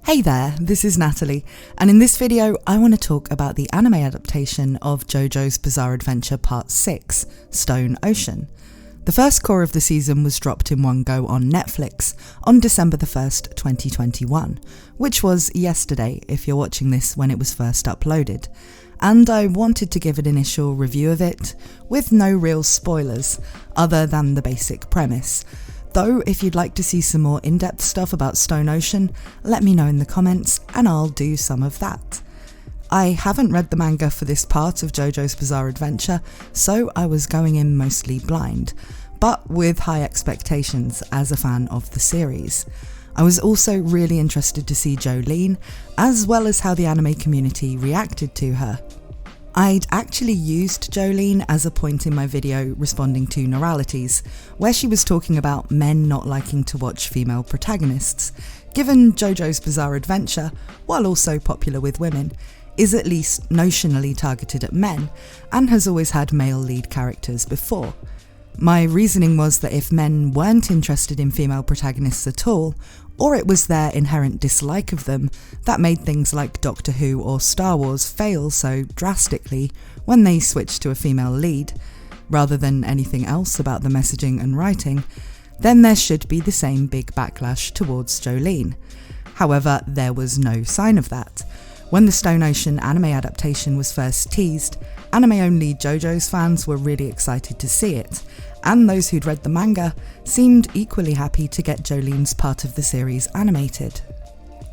Hey there, this is Natalie, and in this video I want to talk about the anime adaptation of JoJo's Bizarre Adventure Part 6, Stone Ocean. The first core of the season was dropped in one go on Netflix on December the 1st, 2021, which was yesterday if you're watching this when it was first uploaded, and I wanted to give an initial review of it with no real spoilers other than the basic premise. Though, if you'd like to see some more in-depth stuff about Stone Ocean, let me know in the comments and I'll do some of that. I haven't read the manga for this part of JoJo's Bizarre Adventure, so I was going in mostly blind, but with high expectations as a fan of the series. I was also really interested to see Jolyne, as well as how the anime community reacted to her. I'd actually used Jolyne as a point in my video responding to Neuralities, where she was talking about men not liking to watch female protagonists, given JoJo's Bizarre Adventure, while also popular with women, is at least notionally targeted at men, and has always had male lead characters before. My reasoning was that if men weren't interested in female protagonists at all, or it was their inherent dislike of them that made things like Doctor Who or Star Wars fail so drastically when they switched to a female lead, rather than anything else about the messaging and writing, then there should be the same big backlash towards Jolyne. However, there was no sign of that. When the Stone Ocean anime adaptation was first teased, anime-only JoJo's fans were really excited to see it, and those who'd read the manga seemed equally happy to get Jolyne's part of the series animated.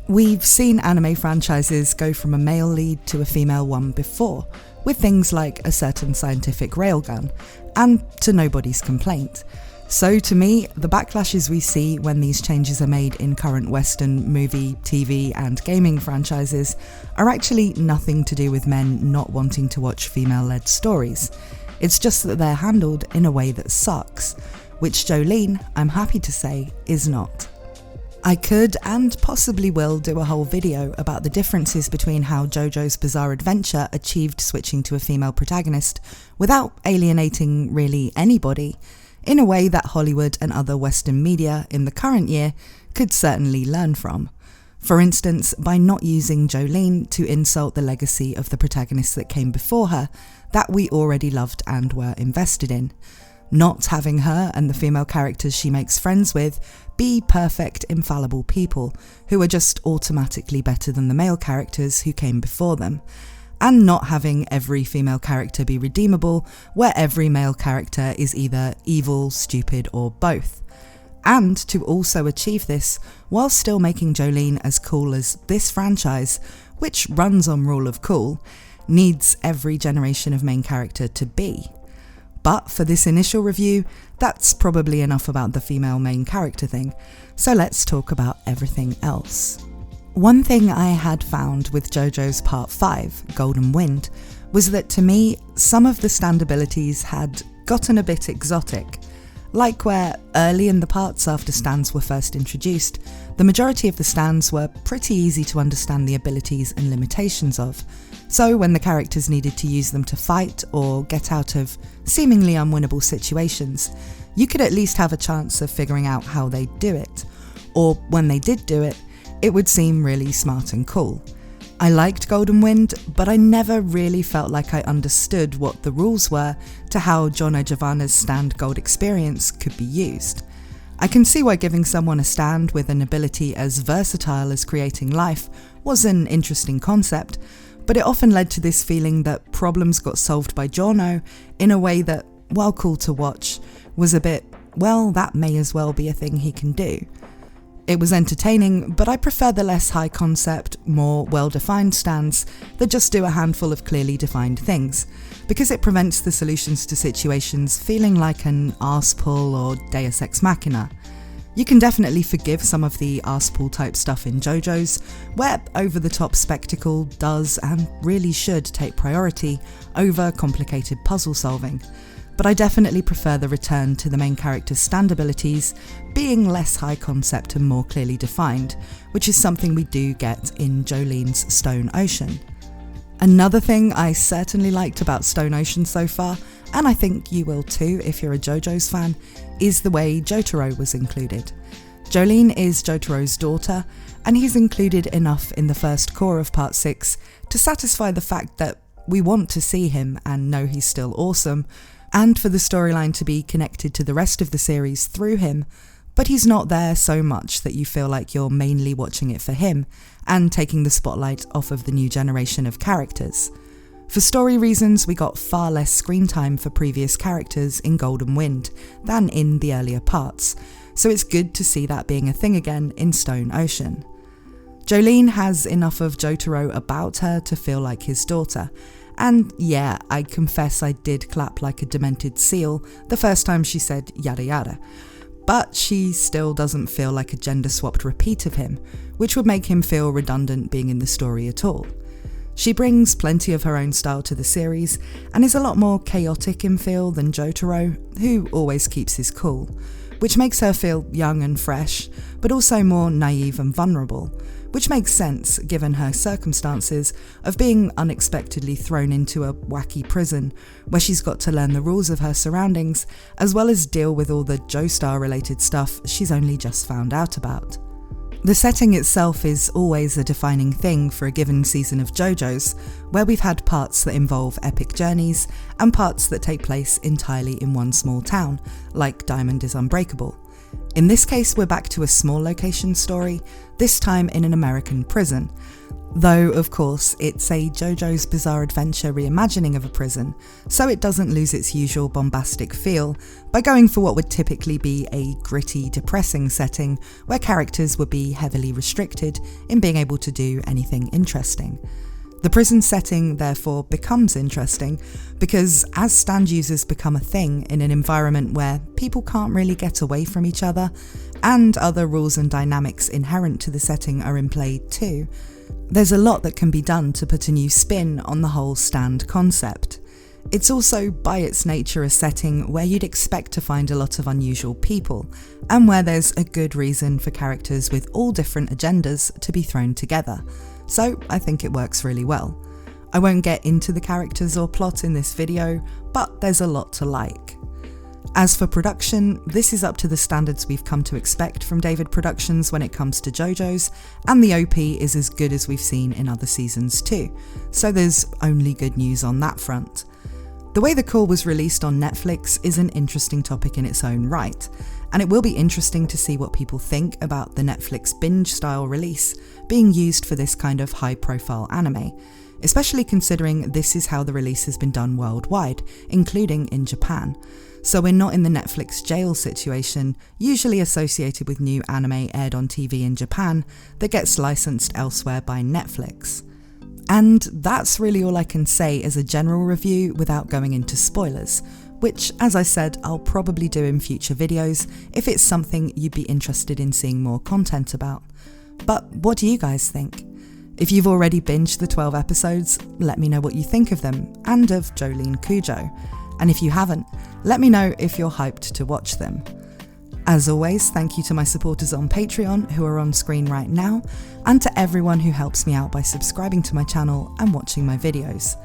We've seen anime franchises go from a male lead to a female one before, with things like a certain scientific railgun, and to nobody's complaint. So to me, the backlashes we see when these changes are made in current Western movie, TV and gaming franchises are actually nothing to do with men not wanting to watch female-led stories. It's just that they're handled in a way that sucks, which Jolyne, I'm happy to say, is not. I could and possibly will do a whole video about the differences between how JoJo's Bizarre Adventure achieved switching to a female protagonist without alienating really anybody, in a way that Hollywood and other Western media in the current year could certainly learn from. For instance, by not using Jolyne to insult the legacy of the protagonists that came before her, that we already loved and were invested in. Not having her and the female characters she makes friends with be perfect, infallible people who are just automatically better than the male characters who came before them. And not having every female character be redeemable, where every male character is either evil, stupid, or both. And to also achieve this, while still making Jolyne as cool as this franchise, which runs on rule of cool, needs every generation of main character to be. But for this initial review, that's probably enough about the female main character thing, so let's talk about everything else. One thing I had found with JoJo's Part 5, Golden Wind, was that to me, some of the stand abilities had gotten a bit exotic. Like where, early in the parts after stands were first introduced, the majority of the stands were pretty easy to understand the abilities and limitations of, so when the characters needed to use them to fight or get out of seemingly unwinnable situations, you could at least have a chance of figuring out how they'd do it, or when they did do it, it would seem really smart and cool. I liked Golden Wind, but I never really felt like I understood what the rules were to how Jono Giovanna's stand gold experience could be used. I can see why giving someone a stand with an ability as versatile as creating life was an interesting concept, but it often led to this feeling that problems got solved by Jono in a way that, while cool to watch, was a bit, well, that may as well be a thing he can do. It was entertaining, but I prefer the less high concept, more well-defined stands that just do a handful of clearly defined things, because it prevents the solutions to situations feeling like an arse pull or deus ex machina. You can definitely forgive some of the arse pull type stuff in JoJo's, where over-the-top spectacle does and really should take priority over complicated puzzle solving. But I definitely prefer the return to the main character's stand abilities being less high concept and more clearly defined, which is something we do get in Jolyne's Stone Ocean. Another thing I certainly liked about Stone Ocean so far, and I think you will too if you're a JoJo's fan, is the way Jotaro was included. Jolyne is Jotaro's daughter, and he's included enough in the first cour of part 6 to satisfy the fact that we want to see him and know he's still awesome, and for the storyline to be connected to the rest of the series through him, but he's not there so much that you feel like you're mainly watching it for him and taking the spotlight off of the new generation of characters. For story reasons, we got far less screen time for previous characters in Golden Wind than in the earlier parts, so it's good to see that being a thing again in Stone Ocean. Jolyne has enough of Jotaro about her to feel like his daughter, and yeah, I confess I did clap like a demented seal the first time she said yada yada, but she still doesn't feel like a gender-swapped repeat of him, which would make him feel redundant being in the story at all. She brings plenty of her own style to the series and is a lot more chaotic in feel than Jotaro, who always keeps his cool, which makes her feel young and fresh, but also more naive and vulnerable, which makes sense given her circumstances of being unexpectedly thrown into a wacky prison where she's got to learn the rules of her surroundings as well as deal with all the Joestar related stuff she's only just found out about. The setting itself is always a defining thing for a given season of JoJo's, where we've had parts that involve epic journeys and parts that take place entirely in one small town, like Diamond is Unbreakable. In this case, we're back to a small location story, this time in an American prison. Though, of course, it's a JoJo's Bizarre Adventure reimagining of a prison, so it doesn't lose its usual bombastic feel by going for what would typically be a gritty, depressing setting where characters would be heavily restricted in being able to do anything interesting. The prison setting, therefore, becomes interesting because as stand users become a thing in an environment where people can't really get away from each other, and other rules and dynamics inherent to the setting are in play too, there's a lot that can be done to put a new spin on the whole stand concept. It's also by its nature a setting where you'd expect to find a lot of unusual people, and where there's a good reason for characters with all different agendas to be thrown together. So I think it works really well. I won't get into the characters or plot in this video, but there's a lot to like. As for production, this is up to the standards we've come to expect from David Productions when it comes to JoJo's, and the OP is as good as we've seen in other seasons too, so there's only good news on that front. The way the cour was released on Netflix is an interesting topic in its own right, and it will be interesting to see what people think about the Netflix binge-style release being used for this kind of high-profile anime, especially considering this is how the release has been done worldwide, including in Japan. So we're not in the Netflix jail situation, usually associated with new anime aired on TV in Japan that gets licensed elsewhere by Netflix. And that's really all I can say as a general review without going into spoilers, which, as I said, I'll probably do in future videos if it's something you'd be interested in seeing more content about. But what do you guys think? If you've already binged the 12 episodes, let me know what you think of them, and of Jolyne Cujoh. And if you haven't, let me know if you're hyped to watch them. As always, thank you to my supporters on Patreon who are on screen right now, and to everyone who helps me out by subscribing to my channel and watching my videos.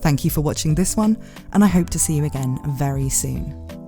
Thank you for watching this one, and I hope to see you again very soon.